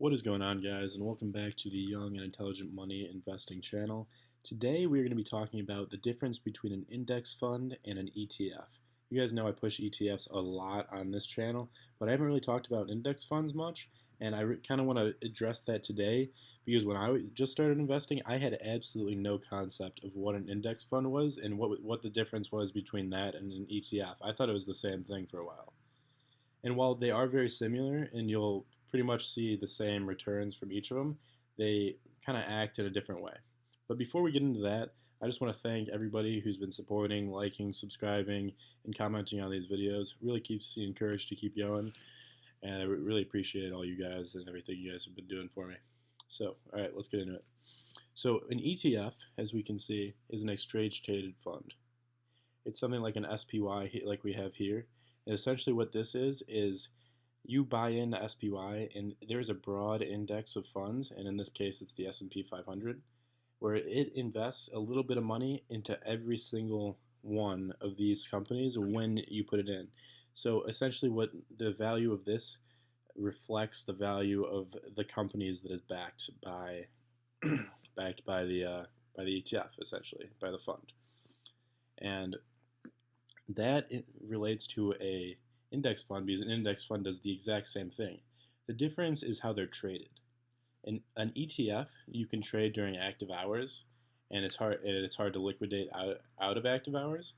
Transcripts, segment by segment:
What is going on, guys, and welcome back to the Young and Intelligent Money Investing channel. Today we're going to be talking about the difference between an index fund and an ETF. You guys know I push ETFs a lot on this channel, but I haven't really talked about index funds much, and I kind of want to address that today because when I just started investing, I had absolutely no concept of what an index fund was and what the difference was between that and an ETF. I thought it was the same thing for a while. And while they are very similar and you'll pretty much see the same returns from each of them, they kind of act in a different way. But before we get into that, I just want to thank everybody who's been supporting, liking, subscribing, and commenting on these videos. It really keeps me encouraged to keep going, and I really appreciate all you guys and everything you guys have been doing for me. So, all right, let's get into it. So, an ETF, as we can see, is an exchange traded fund. It's something like an SPY, like we have here. And essentially, what this is you buy into SPY, and there's a broad index of funds, and in this case, it's the S&P 500, where it invests a little bit of money into every single one of these companies when you put it in. So essentially, what the value of this reflects the value of the companies that is backed by by the ETF, essentially by the fund, and that relates to a index fund because an index fund does the exact same thing. The difference is how they're traded. In an ETF, you can trade during active hours, and it's hard to liquidate out of active hours.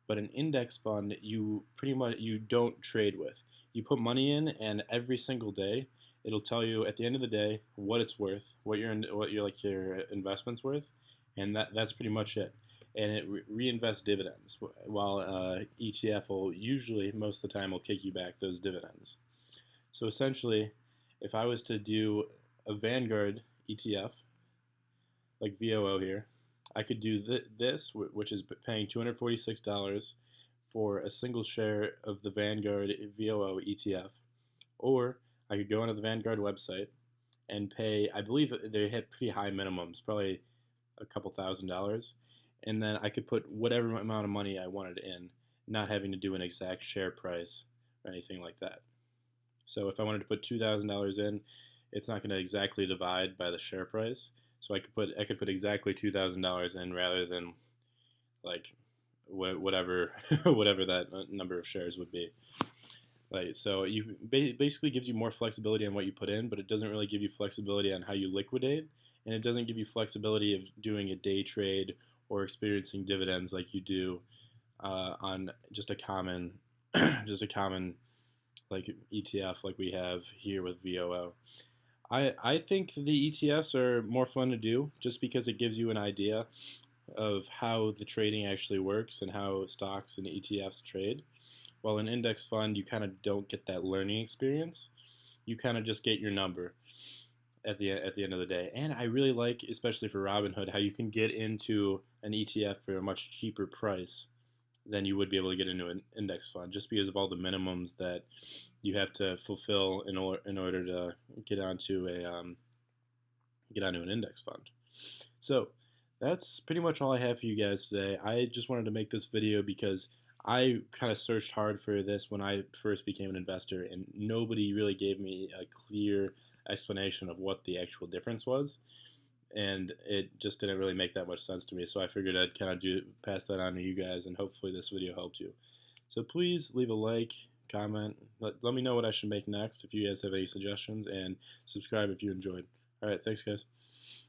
But an index fund, you pretty much you don't trade with. You put money in, and every single day, it'll tell you at the end of the day what it's worth, what your investment's worth, and that's pretty much it. And it reinvests dividends, while ETF will usually most of the time will kick you back those dividends. So essentially, if I was to do a Vanguard ETF like VOO here, I could do this, which is paying $246 for a single share of the Vanguard VOO ETF, or I could go onto the Vanguard website and pay. I believe they had pretty high minimums, probably a couple $1,000s, and then I could put whatever amount of money I wanted in, not having to do an exact share price or anything like that. So if I wanted to put $2,000 in, it's not going to exactly divide by the share price. So I could put exactly $2,000 in rather than like whatever whatever that number of shares would be. Right. So you basically gives you more flexibility on what you put in, but it doesn't really give you flexibility on how you liquidate, and it doesn't give you flexibility of doing a day trade or experiencing dividends like you do on just a common just a common like ETF like we have here with VOO. I think the ETFs are more fun to do just because it gives you an idea of how the trading actually works and how stocks and ETFs trade. While an index fund, you kind of don't get that learning experience. You kind of just get your number at the end of the day. And I really like, especially for Robinhood, how you can get into an ETF for a much cheaper price than you would be able to get into an index fund, just because of all the minimums that you have to fulfill in order to get onto an index fund. So that's pretty much all I have for you guys today. I just wanted to make this video because I kind of searched hard for this when I first became an investor, and nobody really gave me a clear explanation of what the actual difference was, and it just didn't really make that much sense to me. So I figured I'd kind of pass that on to you guys, and hopefully this video helped you. So please leave a like, comment, let me know what I should make next if you guys have any suggestions, and subscribe if you enjoyed. All right, thanks, guys.